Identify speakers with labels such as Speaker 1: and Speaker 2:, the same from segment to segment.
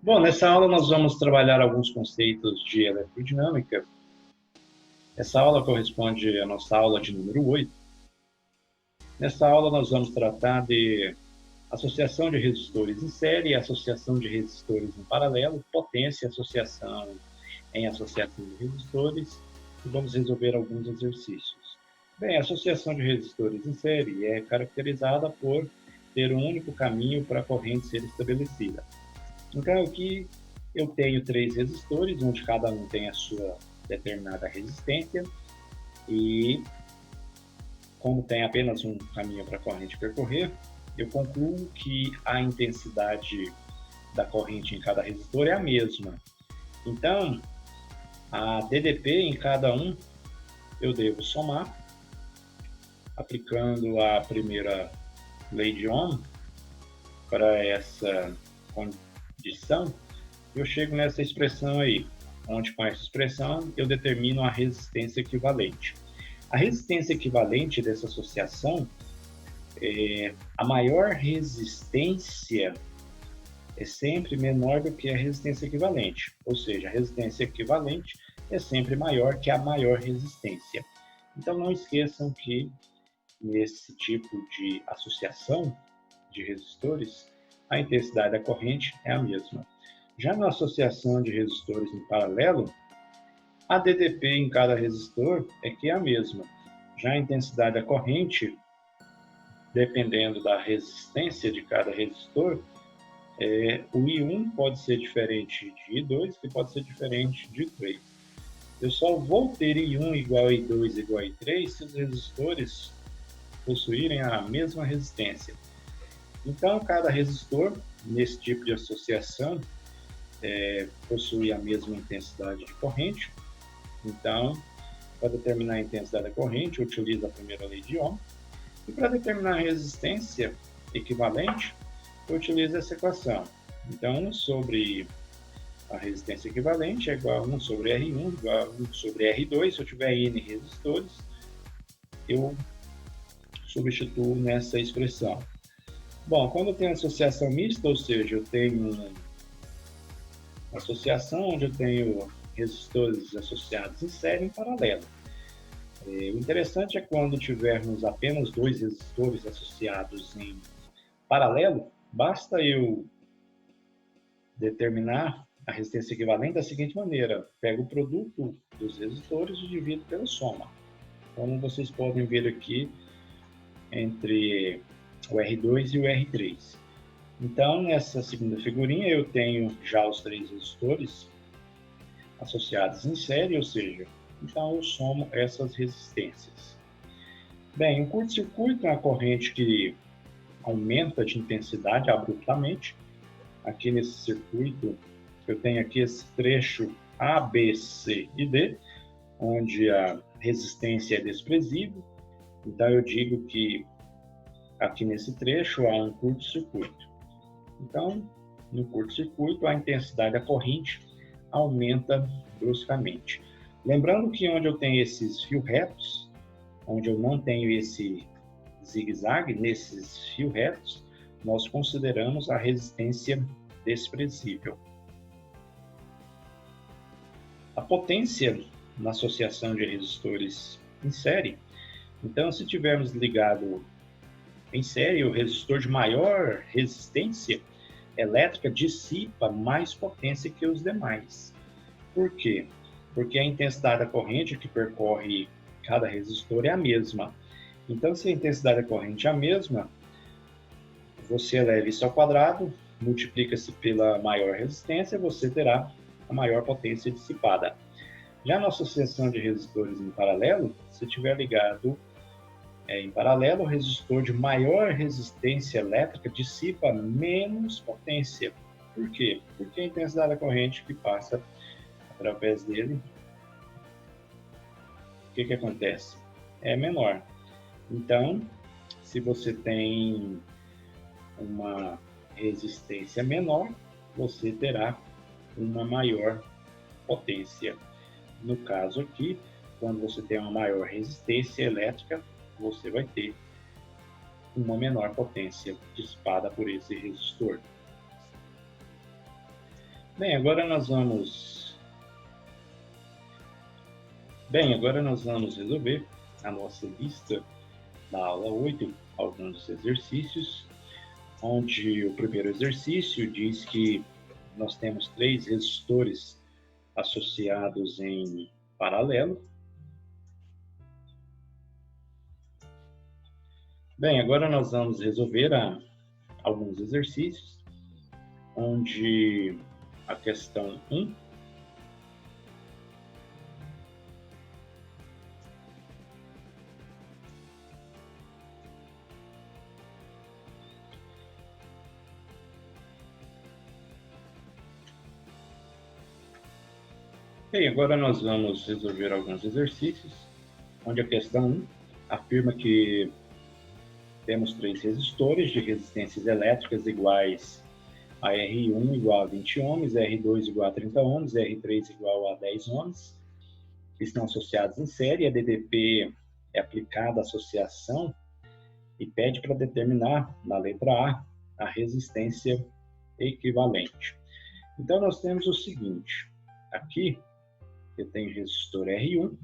Speaker 1: Bom, nessa aula nós vamos trabalhar alguns conceitos de eletrodinâmica. Essa aula corresponde à nossa aula de número 8. Nessa aula nós vamos tratar de associação de resistores em série, associação de resistores em paralelo, potência, associação em associação de resistores, e vamos resolver alguns exercícios. Bem, a associação de resistores em série é caracterizada por ter um único caminho para a corrente ser estabelecida. Então, aqui eu tenho 3 resistores, onde cada um tem a sua determinada resistência, e como tem apenas um caminho para a corrente percorrer, eu concluo que a intensidade da corrente em cada resistor é a mesma. Então, a DDP em cada um eu devo somar, aplicando a primeira lei de Ohm para essa condição, eu chego nessa expressão aí, onde com essa expressão eu determino a resistência equivalente. A resistência equivalente dessa associação a maior resistência é sempre menor do que a resistência equivalente, ou seja, a resistência equivalente é sempre maior que a maior resistência. Então não esqueçam que nesse tipo de associação de resistores, a intensidade da corrente é a mesma. Já na associação de resistores em paralelo, a DDP em cada resistor é que é a mesma. Já a intensidade da corrente, dependendo da resistência de cada resistor, o I1 pode ser diferente de I2, que pode ser diferente de I3. Eu só vou ter I1 igual a I2 igual a I3 se os resistores possuírem a mesma resistência. Então, cada resistor, nesse tipo de associação, possui a mesma intensidade de corrente. Então, para determinar a intensidade da corrente, eu utilizo a primeira lei de Ohm. E para determinar a resistência equivalente, eu utilizo essa equação. Então, 1 sobre a resistência equivalente é igual a 1 sobre R1 igual a 1 sobre R2. Se eu tiver N resistores, eu substituo nessa expressão. Bom, quando eu tenho associação mista, ou seja, eu tenho uma associação onde eu tenho resistores associados em série e em paralelo. O interessante é quando tivermos apenas 2 resistores associados em paralelo, basta eu determinar a resistência equivalente da seguinte maneira: pego o produto dos resistores e divido pela soma. Como vocês podem ver aqui entre o R2 e o R3. Então, nessa segunda figurinha, eu tenho já os 3 resistores associados em série, ou seja, então eu somo essas resistências. Bem, um curto-circuito é uma corrente que aumenta de intensidade abruptamente. Aqui nesse circuito, eu tenho aqui esse trecho A, B, C e D, onde a resistência é desprezível. Então, eu digo que aqui nesse trecho há um curto-circuito. Então, no curto-circuito, a intensidade da corrente aumenta bruscamente. Lembrando que onde eu tenho esses fios retos, onde eu não tenho esse zigue-zague, nesses fios retos, nós consideramos a resistência desprezível. A potência na associação de resistores em série. Então, se tivermos ligado em série, o resistor de maior resistência elétrica dissipa mais potência que os demais. Por quê? Porque a intensidade da corrente que percorre cada resistor é a mesma. Então, se a intensidade da corrente é a mesma, você eleva isso ao quadrado, multiplica-se pela maior resistência, você terá a maior potência dissipada. Já na associação de resistores em paralelo, se tiver ligado em paralelo, o resistor de maior resistência elétrica dissipa menos potência. Por quê? Porque a intensidade da corrente que passa através dele, o que acontece? É menor. Então, se você tem uma resistência menor, você terá uma maior potência. No caso aqui, quando você tem uma maior resistência elétrica, você vai ter uma menor potência dissipada por esse resistor. Bem, agora nós vamos resolver a nossa lista da aula 8, alguns exercícios, onde o primeiro exercício diz que nós temos 3 resistores associados em paralelo. Bem, agora nós vamos resolver alguns exercícios, onde a questão 1 Bem, agora nós vamos resolver alguns exercícios, onde a questão 1 afirma que temos 3 resistores de resistências elétricas iguais a R1 igual a 20 ohms, R2 igual a 30 ohms, R3 igual a 10 ohms, que estão associados em série. A DDP é aplicada à associação e pede para determinar, na letra A resistência equivalente. Então, nós temos o seguinte, aqui eu tenho resistor R1,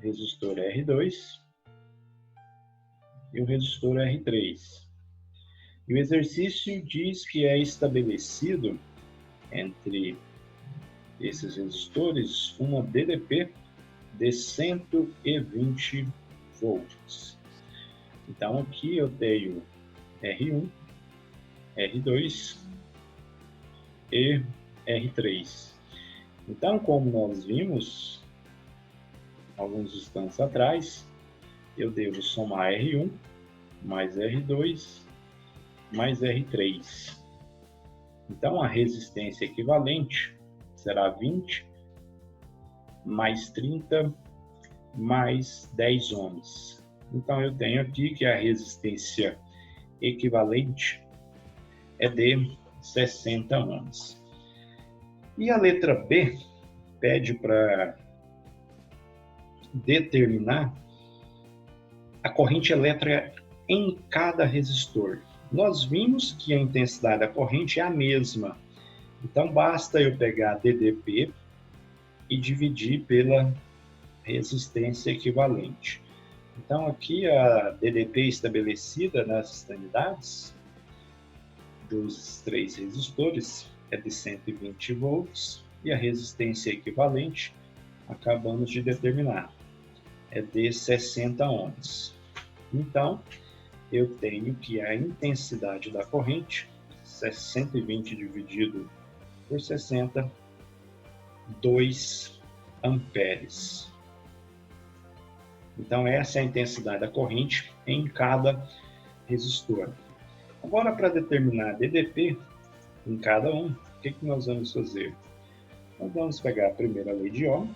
Speaker 1: resistor R2 e o resistor R3. E o exercício diz que é estabelecido entre esses resistores uma DDP de 120 volts. Então, aqui eu tenho R1, R2 e R3. Então, como nós vimos alguns instantes atrás, eu devo somar R1 mais R2 mais R3. Então, a resistência equivalente será 20 mais 30 mais 10 ohms. Então, eu tenho aqui que a resistência equivalente é de 60 ohms. E a letra B pede para determinar a corrente elétrica em cada resistor. Nós vimos que a intensidade da corrente é a mesma. Então, basta eu pegar a DDP e dividir pela resistência equivalente. Então, aqui a DDP estabelecida nas extremidades dos 3 resistores é de 120 volts e a resistência equivalente, acabamos de determinar, é de 60 ohms. Então, eu tenho que a intensidade da corrente, 120 dividido por 60, 2 amperes. Então, essa é a intensidade da corrente em cada resistor. Agora, para determinar a DDP em cada um, o que nós vamos fazer? Nós vamos pegar a primeira lei de Ohm,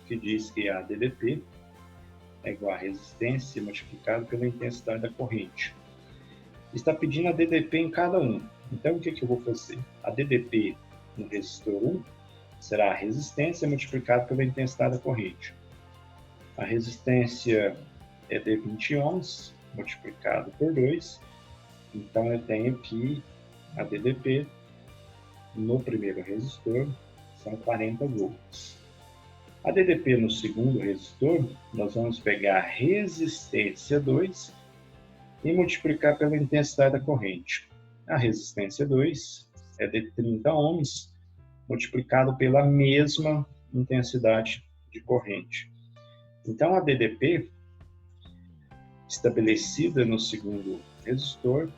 Speaker 1: que diz que a DDP é igual a resistência multiplicado pela intensidade da corrente. Está pedindo a DDP em cada um. Então, o que eu vou fazer? A DDP no resistor 1 será a resistência multiplicada pela intensidade da corrente. A resistência é de 20 ohms multiplicado por 2. Então, eu tenho que a DDP no primeiro resistor são 40 volts. A DDP no segundo resistor, nós vamos pegar a resistência 2 e multiplicar pela intensidade da corrente. A resistência 2 é de 30 ohms multiplicado pela mesma intensidade de corrente. Então, a DDP estabelecida no segundo resistor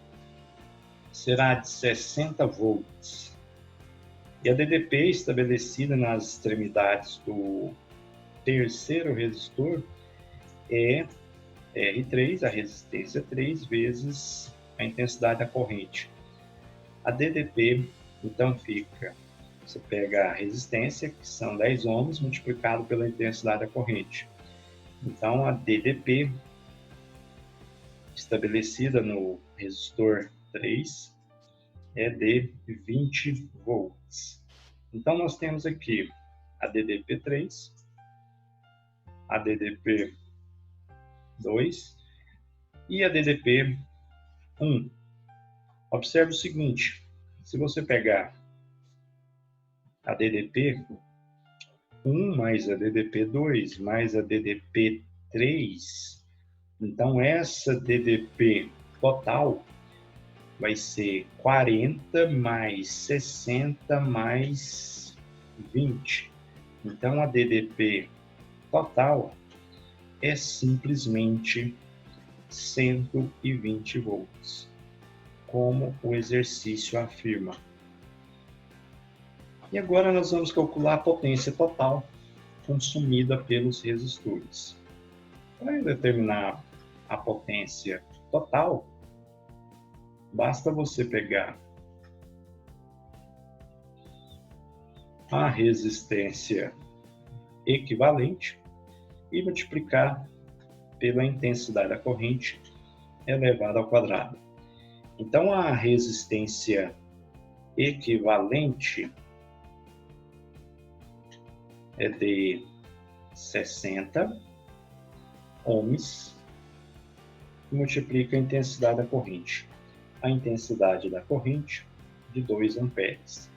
Speaker 1: será de 60 volts. E a DDP estabelecida nas extremidades do terceiro resistor é R3, a resistência 3 vezes a intensidade da corrente. A DDP, então, fica, você pega a resistência, que são 10 ohms, multiplicado pela intensidade da corrente. Então, a DDP estabelecida no resistor 3 é de 20 volts. Então, nós temos aqui a DDP3, a DDP2 e a DDP1. Observe o seguinte, se você pegar a DDP 1 mais a DDP 2 mais a DDP 3. Então, essa DDP total vai ser 40 mais 60 mais 20. Então, a DDP total é simplesmente 120 volts, como o exercício afirma. E agora nós vamos calcular a potência total consumida pelos resistores. Para determinar a potência total, basta você pegar a resistência equivalente e multiplicar pela intensidade da corrente elevada ao quadrado. Então, a resistência equivalente é de 60 ohms, multiplica a intensidade da corrente. A intensidade da corrente de 2 amperes.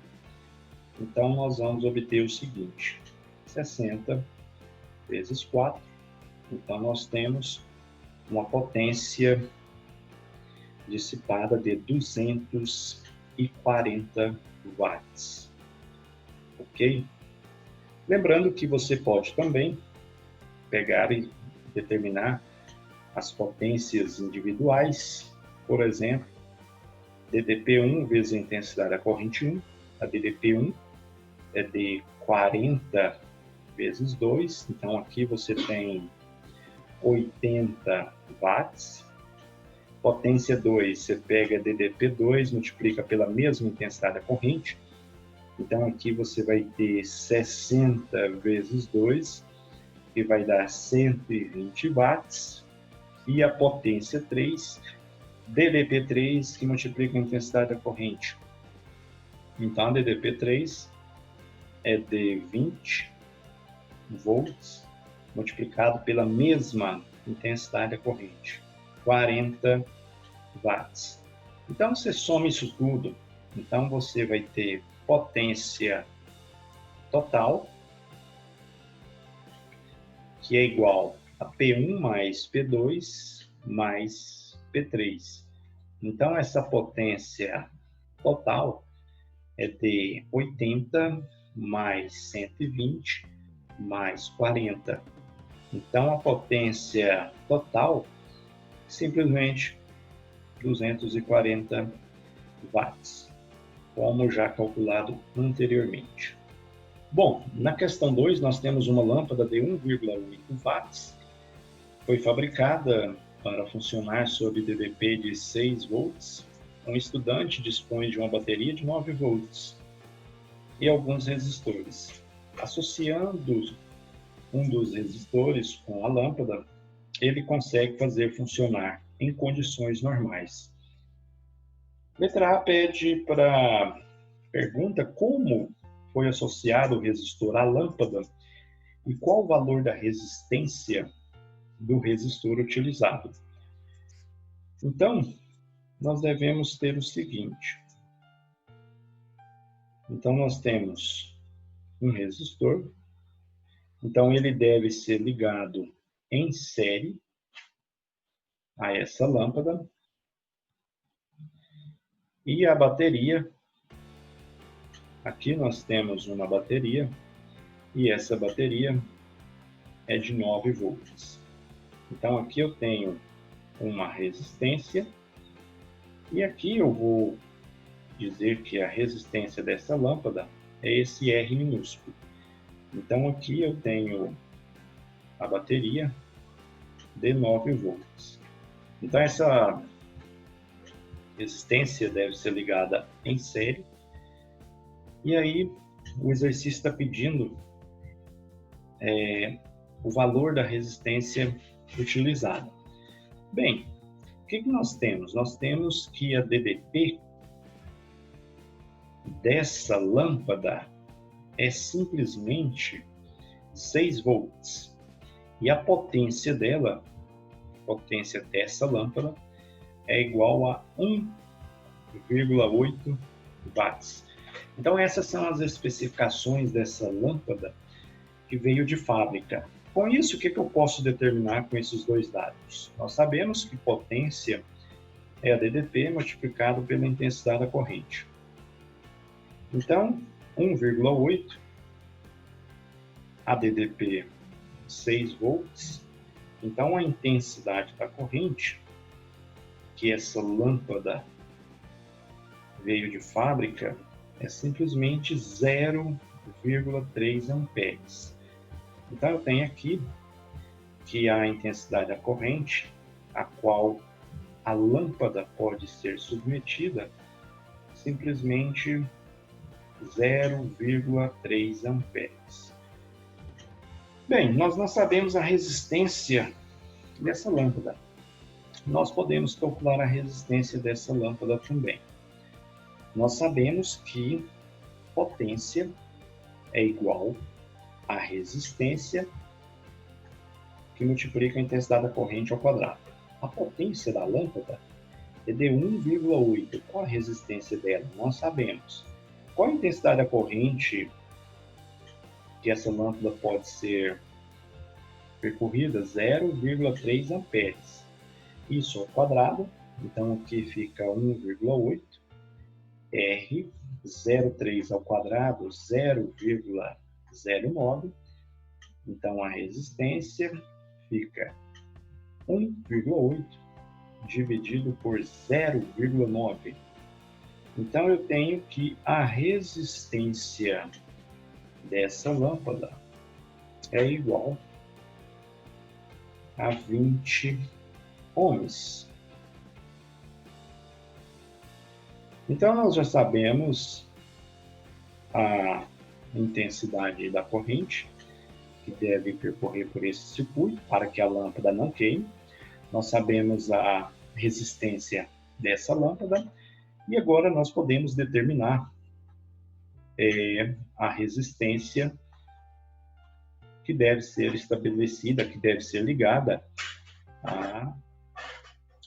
Speaker 1: Então, nós vamos obter o seguinte: 60 vezes 4. Então, nós temos uma potência dissipada de 240 watts. Ok? Lembrando que você pode também pegar e determinar as potências individuais. Por exemplo, DDP1 vezes a intensidade da corrente 1. A DDP1 é de 40 vezes 2. Então, aqui você tem 80 watts. Potência 2, você pega DDP2, multiplica pela mesma intensidade da corrente. Então, aqui você vai ter 60 vezes 2, que vai dar 120 watts. E a potência 3, DDP3, que multiplica a intensidade da corrente. Então, a DDP3 é de 20 volts, multiplicado pela mesma intensidade da corrente, 40 watts. Então, você soma isso tudo, então você vai ter potência total, que é igual a P1 mais P2 mais P3. Então, essa potência total é de 80 mais 120 mais 40. Então, a potência total é simplesmente 240 watts, como já calculado anteriormente. Bom, na questão 2, nós temos uma lâmpada de 1,8 watts. Foi fabricada para funcionar sob DDP de 6 volts. Um estudante dispõe de uma bateria de 9 volts e alguns resistores. Associando um dos resistores com a lâmpada, ele consegue fazer funcionar em condições normais. Letra A pergunta como foi associado o resistor à lâmpada e qual o valor da resistência do resistor utilizado. Então, nós devemos ter o seguinte. Então, nós temos um resistor. Então, ele deve ser ligado em série a essa lâmpada. E a bateria, aqui nós temos uma bateria, e essa bateria é de 9 volts. Então, aqui eu tenho uma resistência, e aqui eu vou dizer que a resistência dessa lâmpada é esse R minúsculo. Então, aqui eu tenho a bateria de 9 volts. Então, essa resistência deve ser ligada em série. E aí, o exercício está pedindo o valor da resistência utilizada. Bem, o que nós temos? Nós temos que a DDP dessa lâmpada é simplesmente 6 volts. E a potência dela, a potência dessa lâmpada, é igual a 1,8 watts. Então essas são as especificações dessa lâmpada que veio de fábrica. Com isso, o que eu posso determinar com esses dois dados? Nós sabemos que potência é a DDP multiplicado pela intensidade da corrente. Então, 1,8, a DDP 6 volts. Então, a intensidade da corrente, que essa lâmpada veio de fábrica, é simplesmente 0,3 amperes. Então, eu tenho aqui que a intensidade da corrente, a qual a lâmpada pode ser submetida, simplesmente 0,3 amperes. Bem, nós não sabemos a resistência dessa lâmpada. Nós podemos calcular a resistência dessa lâmpada também. Nós sabemos que potência é igual à resistência que multiplica a intensidade da corrente ao quadrado. A potência da lâmpada é de 1,8. Qual a resistência dela? Nós sabemos. Qual a intensidade da corrente que essa lâmpada pode ser percorrida? 0,3 amperes. Isso ao quadrado, então aqui fica 1,8. R, 0,3 ao quadrado, 0,09. Então a resistência fica 1,8 dividido por 0,9. Então eu tenho que a resistência dessa lâmpada é igual a 20 ohms. Então nós já sabemos a intensidade da corrente que deve percorrer por esse circuito para que a lâmpada não queime. Nós sabemos a resistência dessa lâmpada e agora nós podemos determinar a resistência que deve ser estabelecida, que deve ser ligada a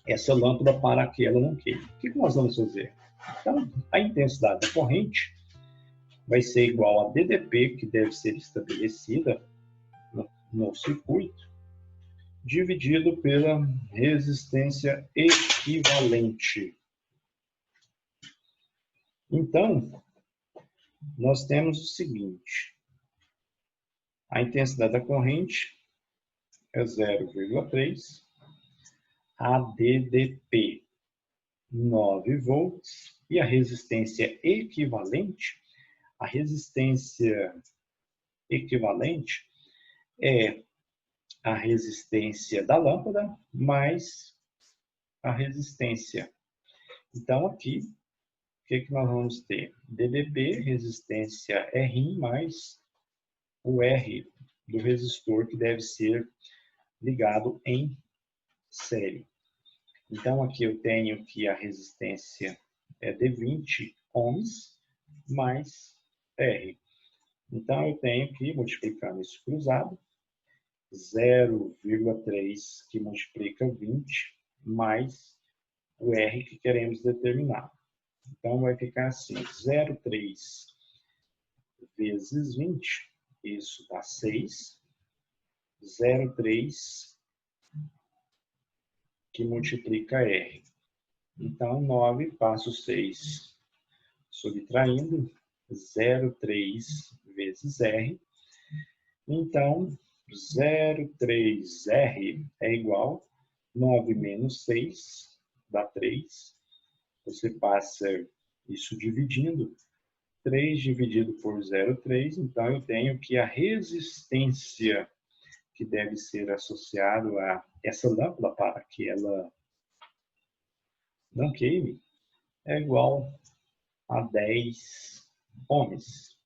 Speaker 1: essa lâmpada para que ela não queime. O que nós vamos fazer? Então, a intensidade da corrente vai ser igual a DDP, que deve ser estabelecida no circuito, dividido pela resistência equivalente. Então, nós temos o seguinte: a intensidade da corrente é 0,3, a DDP 9 volts e a resistência equivalente, é a resistência da lâmpada mais a resistência. Então aqui, o que nós vamos ter? DDP, resistência R mais o R do resistor que deve ser ligado em série. Então aqui eu tenho que a resistência é de 20 ohms mais R. Então eu tenho que multiplicar isso cruzado, 0,3 que multiplica 20 mais o R que queremos determinar. Então vai ficar assim, 0,3 vezes 20, isso dá 6, 0,3 que multiplica R. Então 9, passo 6 subtraindo, 0,3 vezes R. Então 0,3R é igual 9 menos 6, dá 3. Você passa isso dividindo. 3 dividido por 0,3, então eu tenho que a resistência que deve ser associado a essa lâmpada para que ela não queime é igual a 10 ohms.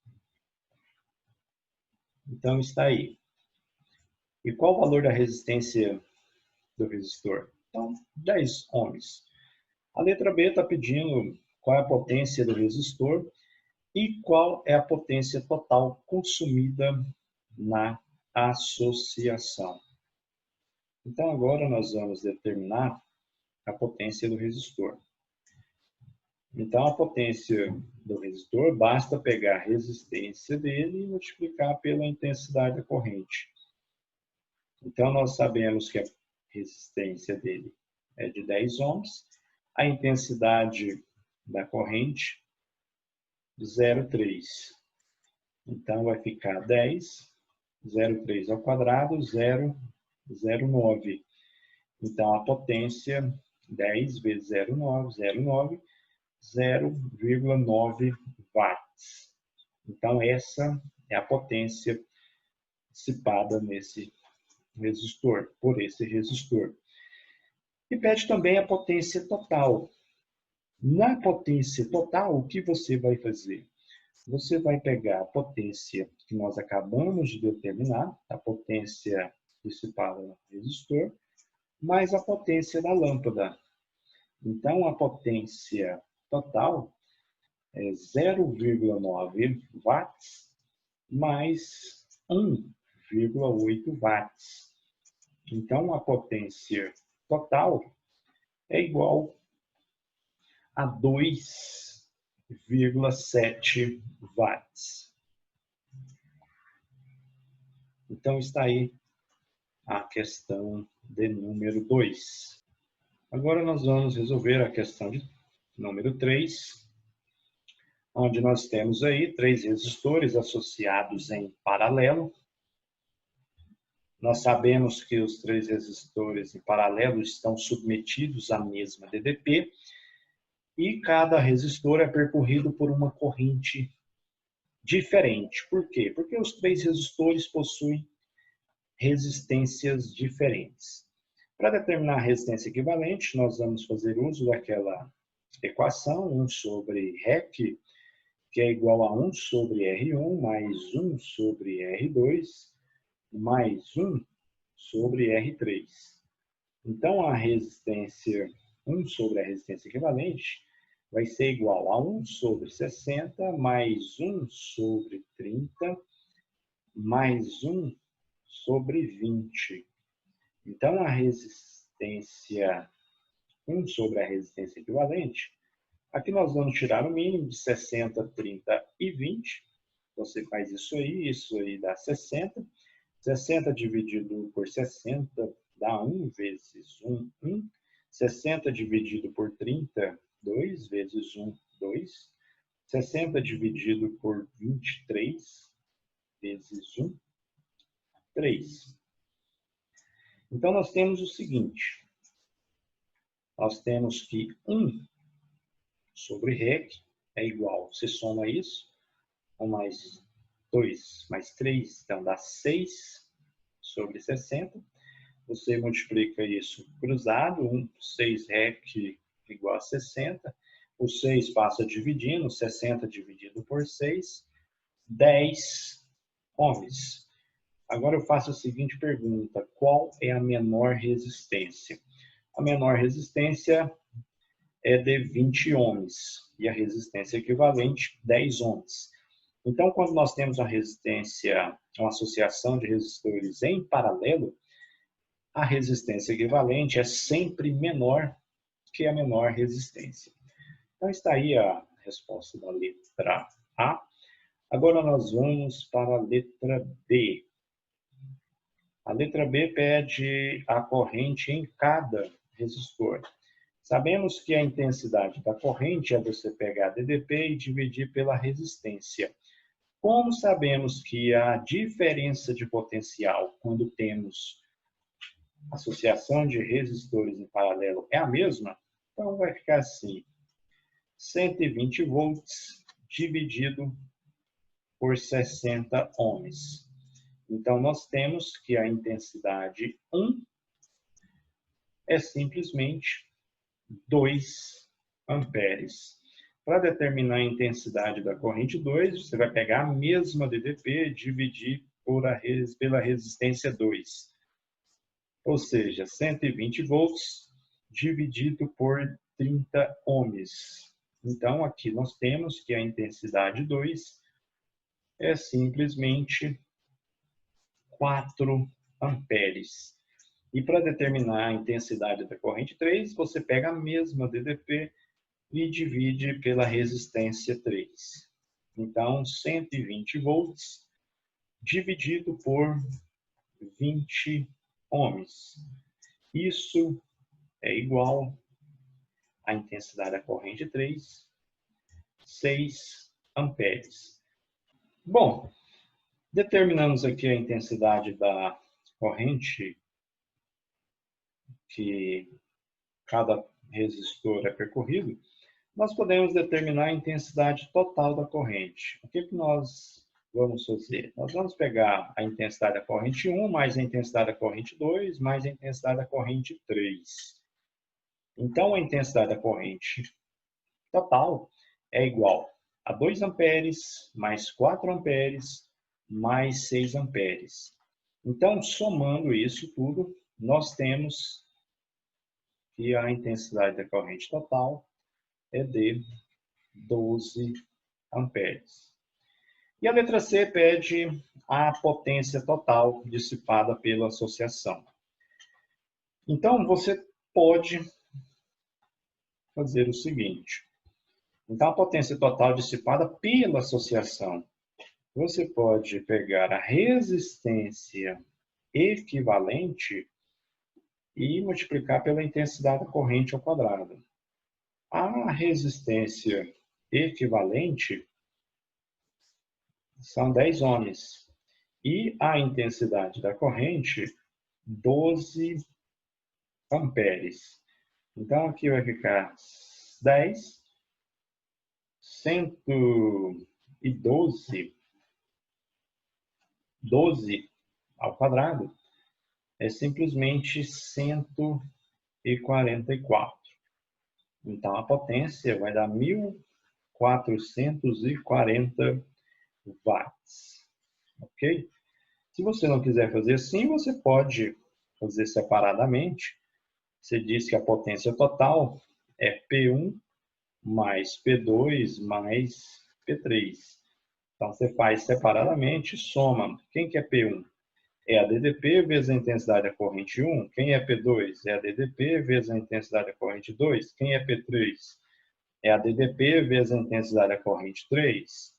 Speaker 1: Então está aí. E qual o valor da resistência do resistor? Então, 10 ohms. A letra B está pedindo qual é a potência do resistor e qual é a potência total consumida na associação. Então agora nós vamos determinar a potência do resistor. Então, a potência do resistor, basta pegar a resistência dele e multiplicar pela intensidade da corrente. Então, nós sabemos que a resistência dele é de 10 ohms, a intensidade da corrente, 0,3. Então, vai ficar 10, 0,3 ao quadrado, 0,09. Então, a potência, 10 vezes 0,9, 0,9, 0,9 watts. Então, essa é a potência dissipada nesse resistor, por esse resistor. E pede também a potência total. Na potência total, o que você vai fazer? Você vai pegar a potência que nós acabamos de determinar, a potência dissipada no resistor, mais a potência da lâmpada. Então, a potência total é 0,9 watts mais 1,8 watts. Então, a potência total é igual a 2,7 watts. Então, está aí a questão de número 2. Agora, nós vamos resolver a questão de número 3, onde nós temos aí 3 resistores associados em paralelo. Nós sabemos que os 3 resistores em paralelo estão submetidos à mesma DDP e cada resistor é percorrido por uma corrente diferente. Por quê? Porque os 3 resistores possuem resistências diferentes. Para determinar a resistência equivalente, nós vamos fazer uso daquela equação 1 sobre REC, que é igual a 1 sobre R1 mais 1 sobre R2 mais 1 sobre R3. Então, a resistência 1 sobre a resistência equivalente vai ser igual a 1 sobre 60 mais 1 sobre 30 mais 1 sobre 20. Então, a resistência 1 sobre a resistência equivalente, aqui nós vamos tirar o mínimo de 60, 30 e 20. Você faz isso aí dá 60. 60 dividido por 60 dá 1 vezes 1, 1. 60 dividido por 30, 2 vezes 1, 2. 60 dividido por 23 vezes 1, 3. Então, nós temos o seguinte. Nós temos que 1 sobre REC é igual, você soma isso, 1 mais 2 mais 3, então dá 6 sobre 60. Você multiplica isso cruzado, 6 REC igual a 60. O 6 passa dividindo, 60 dividido por 6, 10 ohms. Agora eu faço a seguinte pergunta: qual é a menor resistência? A menor resistência é de 20 ohms e a resistência equivalente 10 ohms. Então, quando nós temos uma resistência, uma associação de resistores em paralelo, a resistência equivalente é sempre menor que a menor resistência. Então, está aí a resposta da letra A. Agora nós vamos para a letra B. A letra B pede a corrente em cada resistor. Sabemos que a intensidade da corrente é você pegar a DDP e dividir pela resistência. Como sabemos que a diferença de potencial, quando temos associação de resistores em paralelo, é a mesma, então vai ficar assim: 120 volts dividido por 60 ohms. Então, nós temos que a intensidade 1 é simplesmente 2 amperes. Para determinar a intensidade da corrente 2, você vai pegar a mesma DDP e dividir pela resistência 2. Ou seja, 120 volts dividido por 30 ohms. Então, aqui nós temos que a intensidade 2 é simplesmente 4 amperes. E para determinar a intensidade da corrente 3, você pega a mesma DDP e divide pela resistência 3. Então, 120 volts dividido por 20 ohms. Isso é igual à intensidade da corrente 3, 6 amperes. Bom, determinamos aqui a intensidade da corrente que cada resistor é percorrido. Nós podemos determinar a intensidade total da corrente. O que nós vamos fazer? Nós vamos pegar a intensidade da corrente 1 mais a intensidade da corrente 2 mais a intensidade da corrente 3. Então, a intensidade da corrente total é igual a 2 amperes mais 4 amperes mais 6 amperes. Então, somando isso tudo, nós temos que a intensidade da corrente total é de 12 amperes. E a letra C pede a potência total dissipada pela associação. Então, você pode fazer o seguinte. Então, a potência total dissipada pela associação. Você pode pegar a resistência equivalente e multiplicar pela intensidade da corrente ao quadrado. A resistência equivalente são 10 ohms. E a intensidade da corrente, 12 amperes. Então, aqui vai ficar 10, 112, 12 ao quadrado, é simplesmente 144. Então, a potência vai dar 1.440 watts. Ok? Se você não quiser fazer assim, você pode fazer separadamente. Você diz que a potência total é P1 mais P2 mais P3. Então, você faz separadamente, soma. Quem que é P1? É a DDP vezes a intensidade da corrente 1. Quem é P2? É a DDP vezes a intensidade da corrente 2. Quem é P3? É a DDP vezes a intensidade da corrente 3.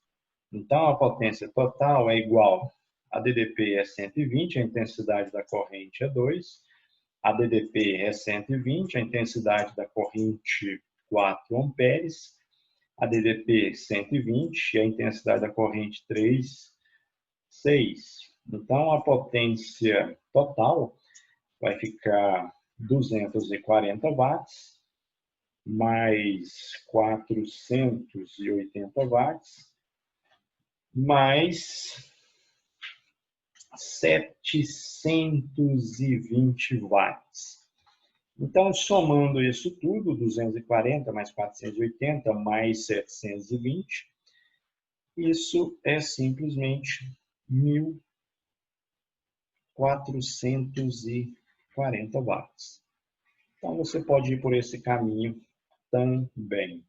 Speaker 1: Então, a potência total é igual a DDP é 120, a intensidade da corrente é 2. A DDP é 120, a intensidade da corrente 4 amperes. A DDP 120, a intensidade da corrente 3, 6. Então, a potência total vai ficar 240 watts mais 480 watts mais 720 watts. Então, somando isso tudo, 240 mais 480 mais 720, isso é simplesmente 1.440 watts. Então, você pode ir por esse caminho também.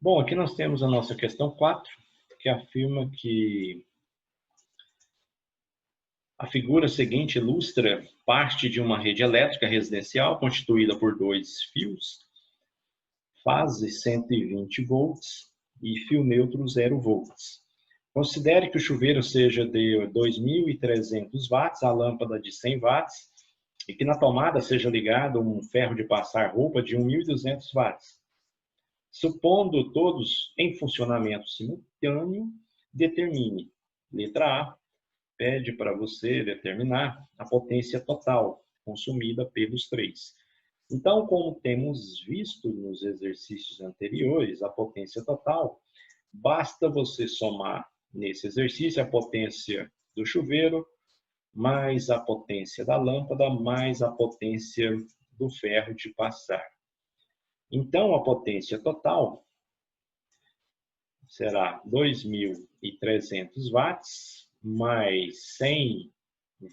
Speaker 1: Bom, aqui nós temos a nossa questão 4, que afirma que a figura seguinte ilustra parte de uma rede elétrica residencial constituída por 2 fios, fase 120 volts e fio neutro 0 volts. Considere que o chuveiro seja de 2.300 watts, a lâmpada de 100 watts e que na tomada seja ligado um ferro de passar roupa de 1.200 watts. Supondo todos em funcionamento simultâneo, determine. Letra A pede para você determinar a potência total consumida pelos três. Então, como temos visto nos exercícios anteriores, a potência total, basta você somar nesse exercício a potência do chuveiro, mais a potência da lâmpada, mais a potência do ferro de passar. Então, a potência total será 2.300 watts mais 100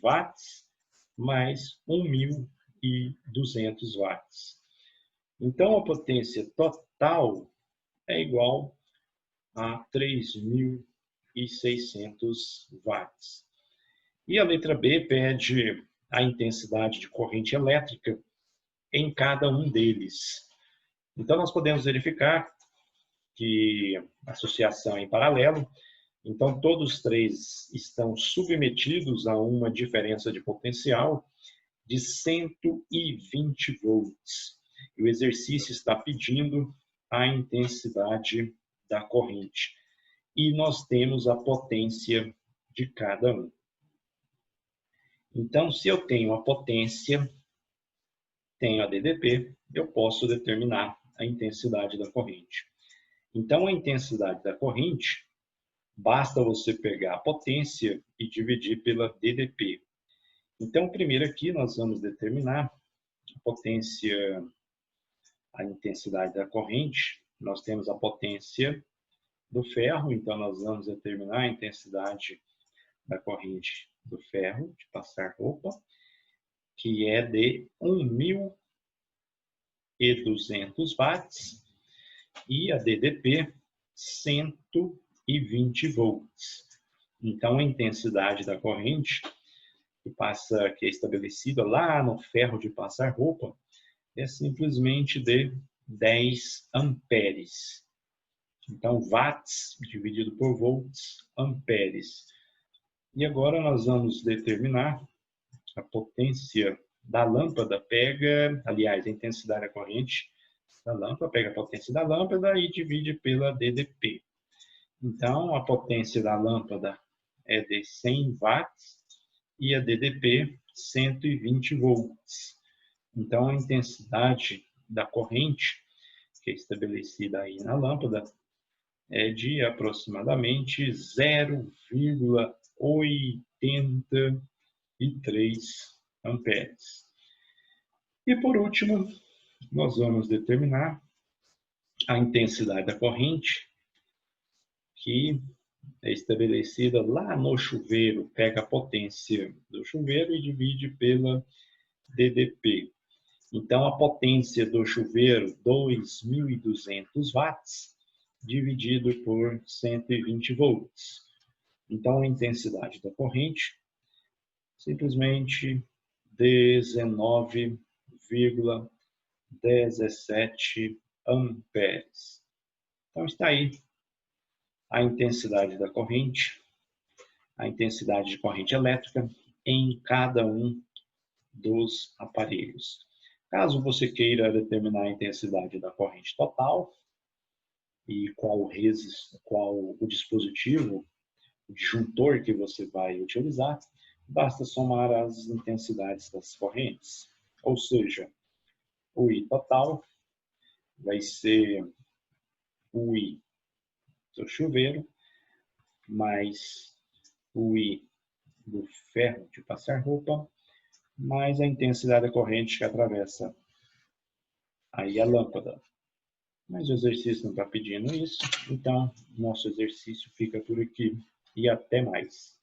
Speaker 1: watts mais 1.200 watts. Então, a potência total é igual a 3.600 watts. E a letra B pede a intensidade de corrente elétrica em cada um deles. Então, nós podemos verificar que a associação é em paralelo. Então, todos os três estão submetidos a uma diferença de potencial de 120 volts. E o exercício está pedindo a intensidade da corrente. E nós temos a potência de cada um. Então, se eu tenho a potência, tenho a DDP, eu posso determinar a intensidade da corrente. Então, a intensidade da corrente, basta você pegar a potência e dividir pela DDP. Então, primeiro aqui nós vamos determinar a potência, a intensidade da corrente. Nós temos a potência do ferro, então nós vamos determinar a intensidade da corrente do ferro, de passar roupa, que é de 1.200 watts, e a DDP 120 volts. Então, a intensidade da corrente que é estabelecida lá no ferro de passar roupa é simplesmente de 10 amperes. Então, watts dividido por volts, amperes. E agora nós vamos determinar a potência da lâmpada, aliás, a intensidade da corrente da lâmpada, pega a potência da lâmpada e divide pela DDP. Então, a potência da lâmpada é de 100 watts e a DDP 120 volts. Então, a intensidade da corrente, que é estabelecida aí na lâmpada, é de aproximadamente 0,83 amperes. E por último, nós vamos determinar a intensidade da corrente, que é estabelecida lá no chuveiro, pega a potência do chuveiro e divide pela DDP. Então, a potência do chuveiro, 2.200 watts, dividido por 120 volts. Então, a intensidade da corrente, simplesmente 19,17 amperes. Então, está aí a intensidade da corrente, a intensidade de corrente elétrica em cada um dos aparelhos. Caso você queira determinar a intensidade da corrente total e qual o dispositivo, o disjuntor que você vai utilizar, basta somar as intensidades das correntes. Ou seja, o I total vai ser o I do chuveiro mais o I do ferro de passar roupa, mais a intensidade da corrente que atravessa aí a lâmpada. Mas o exercício não está pedindo isso, então nosso exercício fica por aqui e até mais.